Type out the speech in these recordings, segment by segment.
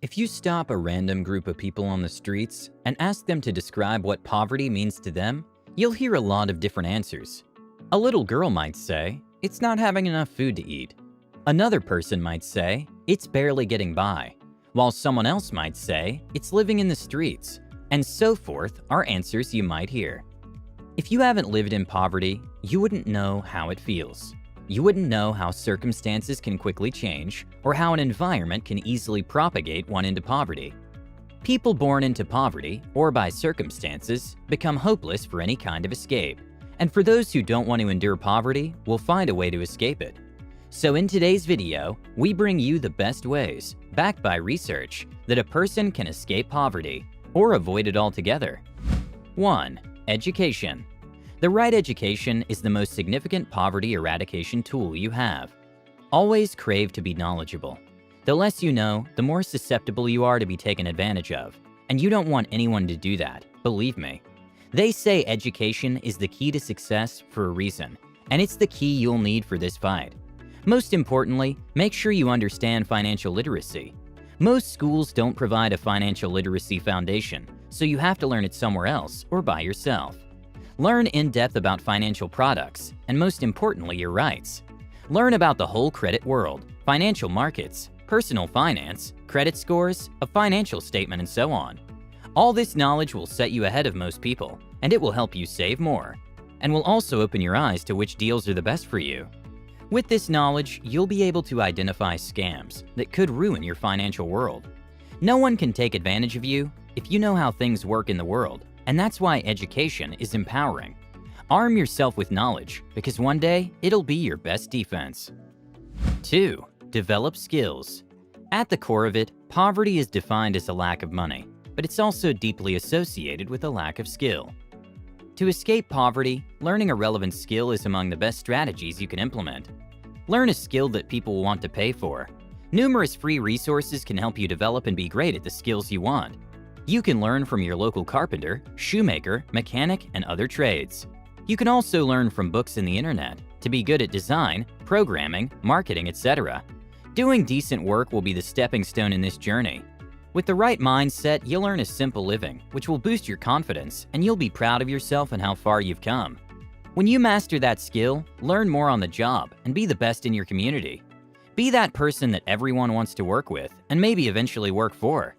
If you stop a random group of people on the streets and ask them to describe what poverty means to them, you'll hear a lot of different answers. A little girl might say, "It's not having enough food to eat." Another person might say, "It's barely getting by," while someone else might say, "It's living in the streets," and so forth are answers you might hear. If you haven't lived in poverty, you wouldn't know how it feels. You wouldn't know how circumstances can quickly change or how an environment can easily propagate one into poverty. People born into poverty or by circumstances become hopeless for any kind of escape. And for those who don't want to endure poverty, will find a way to escape it. So in today's video, we bring you the best ways, backed by research, that a person can escape poverty or avoid it altogether. 1. Education. The right education is the most significant poverty eradication tool you have. Always crave to be knowledgeable. The less you know, the more susceptible you are to be taken advantage of. And you don't want anyone to do that, believe me. They say education is the key to success for a reason, and it's the key you'll need for this fight. Most importantly, make sure you understand financial literacy. Most schools don't provide a financial literacy foundation, so you have to learn it somewhere else or by yourself. Learn in depth about financial products, and most importantly, your rights. Learn about the whole credit world, financial markets, personal finance, credit scores, a financial statement, and so on. All this knowledge will set you ahead of most people, and it will help you save more, and will also open your eyes to which deals are the best for you. With this knowledge, you'll be able to identify scams that could ruin your financial world. No one can take advantage of you if you know how things work in the world, and that's why education is empowering. Arm yourself with knowledge, because one day, it'll be your best defense. 2. Develop skills. At the core of it, poverty is defined as a lack of money, but it's also deeply associated with a lack of skill. To escape poverty, learning a relevant skill is among the best strategies you can implement. Learn a skill that people will want to pay for. Numerous free resources can help you develop and be great at the skills you want. You can learn from your local carpenter, shoemaker, mechanic, and other trades. You can also learn from books in the internet to be good at design, programming, marketing, etc. Doing decent work will be the stepping stone in this journey. With the right mindset, you'll earn a simple living, which will boost your confidence, and you'll be proud of yourself and how far you've come. When you master that skill, learn more on the job and be the best in your community. Be that person that everyone wants to work with and maybe eventually work for.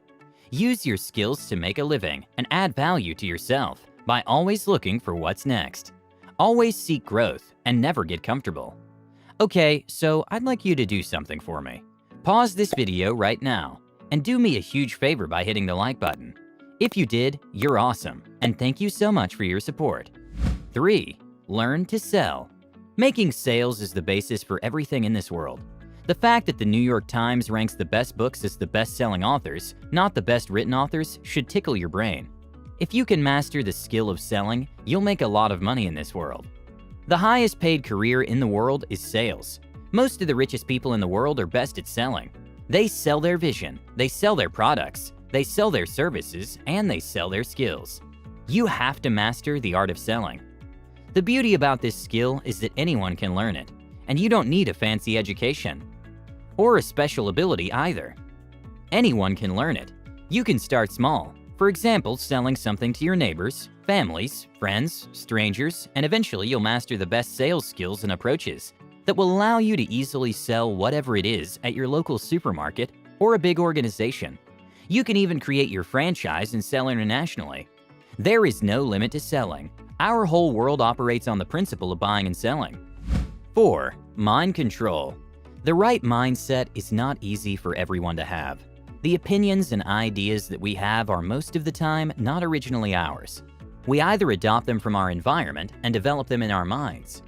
Use your skills to make a living and add value to yourself by always looking for what's next. Always seek growth and never get comfortable. Okay, so I'd like you to do something for me. Pause this video right now and do me a huge favor by hitting the like button. If you did, you're awesome, and thank you so much for your support. 3. Learn to sell. Making sales is the basis for everything in this world. The fact that the New York Times ranks the best books as the best-selling authors, not the best written authors, should tickle your brain. If you can master the skill of selling, you'll make a lot of money in this world. The highest paid career in the world is sales. Most of the richest people in the world are best at selling. They sell their vision, they sell their products, they sell their services, and they sell their skills. You have to master the art of selling. The beauty about this skill is that anyone can learn it, and you don't need a fancy education. Or a special ability either. Anyone can learn it. You can start small. For example, selling something to your neighbors, families, friends, strangers, and eventually you'll master the best sales skills and approaches that will allow you to easily sell whatever it is at your local supermarket or a big organization. You can even create your franchise and sell internationally. There is no limit to selling. Our whole world operates on the principle of buying and selling. 4. Mind control. The right mindset is not easy for everyone to have. The opinions and ideas that we have are most of the time not originally ours. We either adopt them from our environment and develop them in our minds.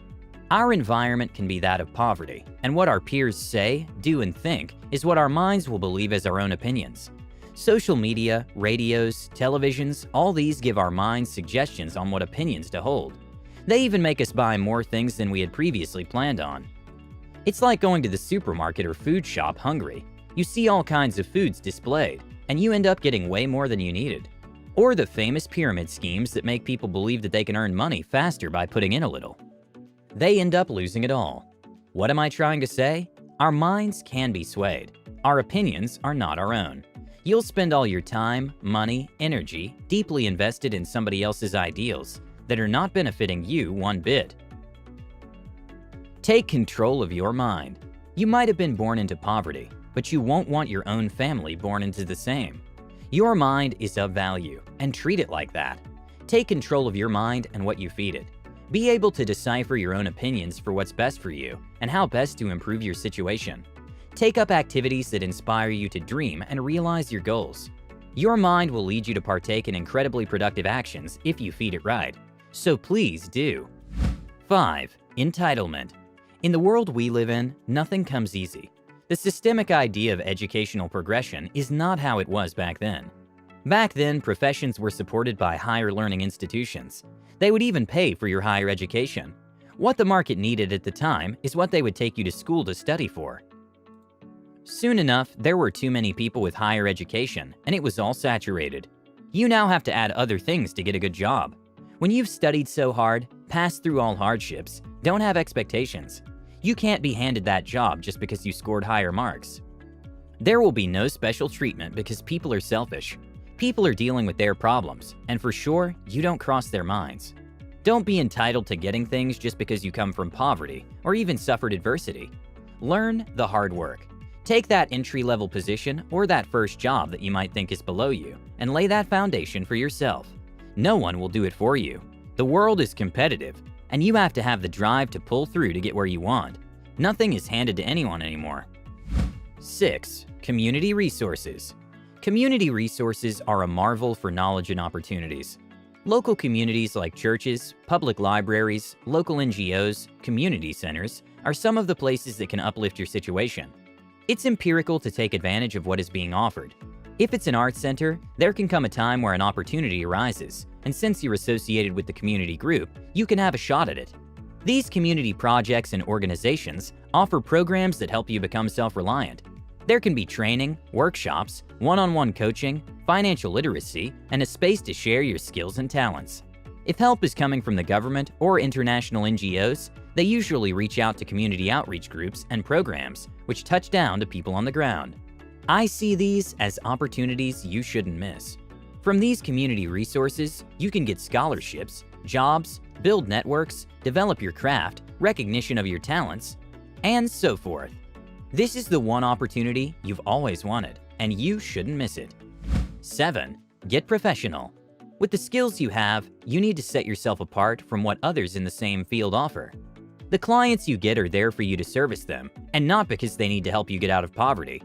Our environment can be that of poverty, and what our peers say, do, and think is what our minds will believe as our own opinions. Social media, radios, televisions, all these give our minds suggestions on what opinions to hold. They even make us buy more things than we had previously planned on. It's like going to the supermarket or food shop hungry. You see all kinds of foods displayed, and you end up getting way more than you needed. Or the famous pyramid schemes that make people believe that they can earn money faster by putting in a little. They end up losing it all. What am I trying to say? Our minds can be swayed. Our opinions are not our own. You'll spend all your time, money, energy deeply invested in somebody else's ideals that are not benefiting you one bit. Take control of your mind. You might have been born into poverty, but you won't want your own family born into the same. Your mind is of value, and treat it like that. Take control of your mind and what you feed it. Be able to decipher your own opinions for what's best for you and how best to improve your situation. Take up activities that inspire you to dream and realize your goals. Your mind will lead you to partake in incredibly productive actions if you feed it right. So please do. 5. Entitlement. In the world we live in, nothing comes easy. The systemic idea of educational progression is not how it was back then. Back then, professions were supported by higher learning institutions. They would even pay for your higher education. What the market needed at the time is what they would take you to school to study for. Soon enough, there were too many people with higher education, and it was all saturated. You now have to add other things to get a good job. When you've studied so hard, passed through all hardships, don't have expectations. You can't be handed that job just because you scored higher marks. There will be no special treatment because people are selfish. People are dealing with their problems, and for sure, you don't cross their minds. Don't be entitled to getting things just because you come from poverty or even suffered adversity. Learn the hard work. Take that entry-level position or that first job that you might think is below you and lay that foundation for yourself. No one will do it for you. The world is competitive, and you have to have the drive to pull through to get where you want. Nothing is handed to anyone anymore. 6. Community resources. Community resources are a marvel for knowledge and opportunities. Local communities like churches, public libraries, local NGOs, community centers are some of the places that can uplift your situation. It's empirical to take advantage of what is being offered. If it's an arts center, there can come a time where an opportunity arises, and since you're associated with the community group, you can have a shot at it. These community projects and organizations offer programs that help you become self-reliant. There can be training, workshops, one-on-one coaching, financial literacy, and a space to share your skills and talents. If help is coming from the government or international NGOs, they usually reach out to community outreach groups and programs which touch down to people on the ground. I see these as opportunities you shouldn't miss. From these community resources, you can get scholarships, jobs, build networks, develop your craft, recognition of your talents, and so forth. This is the one opportunity you've always wanted, and you shouldn't miss it. 7. Get professional. With the skills you have, you need to set yourself apart from what others in the same field offer. The clients you get are there for you to service them, and not because they need to help you get out of poverty.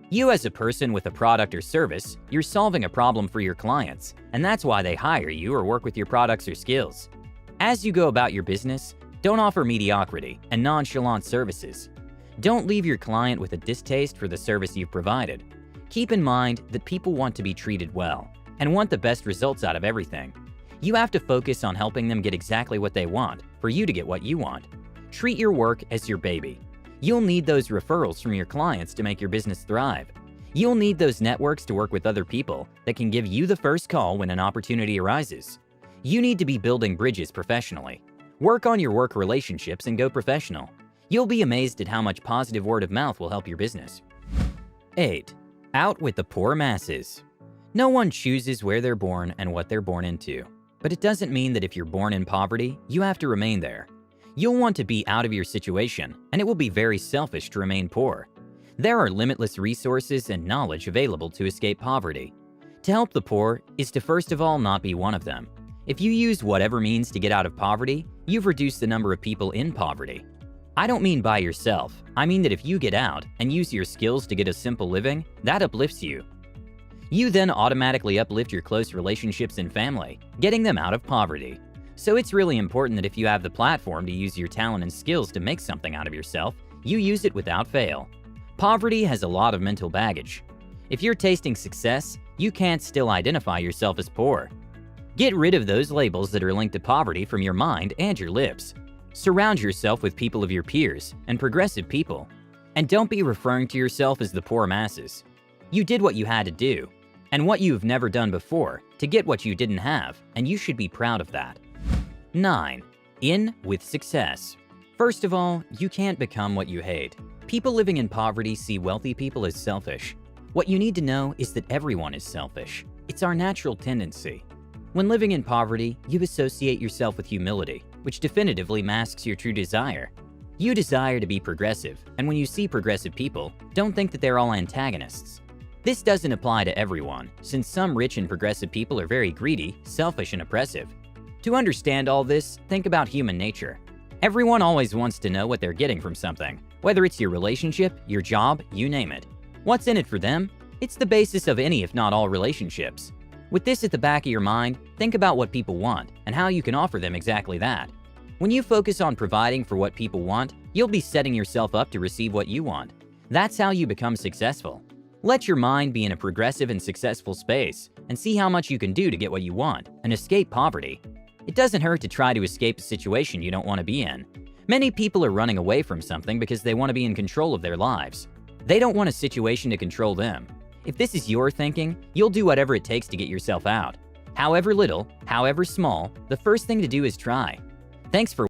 You as a person with a product or service, you're solving a problem for your clients, and that's why they hire you or work with your products or skills. As you go about your business, don't offer mediocrity and nonchalant services. Don't leave your client with a distaste for the service you've provided. Keep in mind that people want to be treated well and want the best results out of everything. You have to focus on helping them get exactly what they want for you to get what you want. Treat your work as your baby. You'll need those referrals from your clients to make your business thrive. You'll need those networks to work with other people that can give you the first call when an opportunity arises. You need to be building bridges professionally. Work on your work relationships and go professional. You'll be amazed at how much positive word of mouth will help your business. 8. Out with the poor masses. No one chooses where they're born and what they're born into. But it doesn't mean that if you're born in poverty, you have to remain there. You'll want to be out of your situation, and it will be very selfish to remain poor. There are limitless resources and knowledge available to escape poverty. To help the poor is to first of all not be one of them. If you use whatever means to get out of poverty, you've reduced the number of people in poverty. I don't mean by yourself. I mean that if you get out and use your skills to get a simple living, that uplifts you. You then automatically uplift your close relationships and family, getting them out of poverty. So it's really important that if you have the platform to use your talent and skills to make something out of yourself, you use it without fail. Poverty has a lot of mental baggage. If you're tasting success, you can't still identify yourself as poor. Get rid of those labels that are linked to poverty from your mind and your lips. Surround yourself with people of your peers and progressive people. And don't be referring to yourself as the poor masses. You did what you had to do, and what you've never done before, to get what you didn't have, and you should be proud of that. 9. In with success. First of all, you can't become what you hate. People living in poverty see wealthy people as selfish. What you need to know is that everyone is selfish. It's our natural tendency. When living in poverty, you associate yourself with humility, which definitively masks your true desire. You desire to be progressive, and when you see progressive people, don't think that they're all antagonists. This doesn't apply to everyone, since some rich and progressive people are very greedy, selfish, and oppressive. To understand all this, think about human nature. Everyone always wants to know what they're getting from something, whether it's your relationship, your job, you name it. What's in it for them? It's the basis of any, if not all, relationships. With this at the back of your mind, think about what people want and how you can offer them exactly that. When you focus on providing for what people want, you'll be setting yourself up to receive what you want. That's how you become successful. Let your mind be in a progressive and successful space and see how much you can do to get what you want and escape poverty. It doesn't hurt to try to escape a situation you don't want to be in. Many people are running away from something because they want to be in control of their lives. They don't want a situation to control them. If this is your thinking, you'll do whatever it takes to get yourself out. However little, however small, the first thing to do is try. Thanks for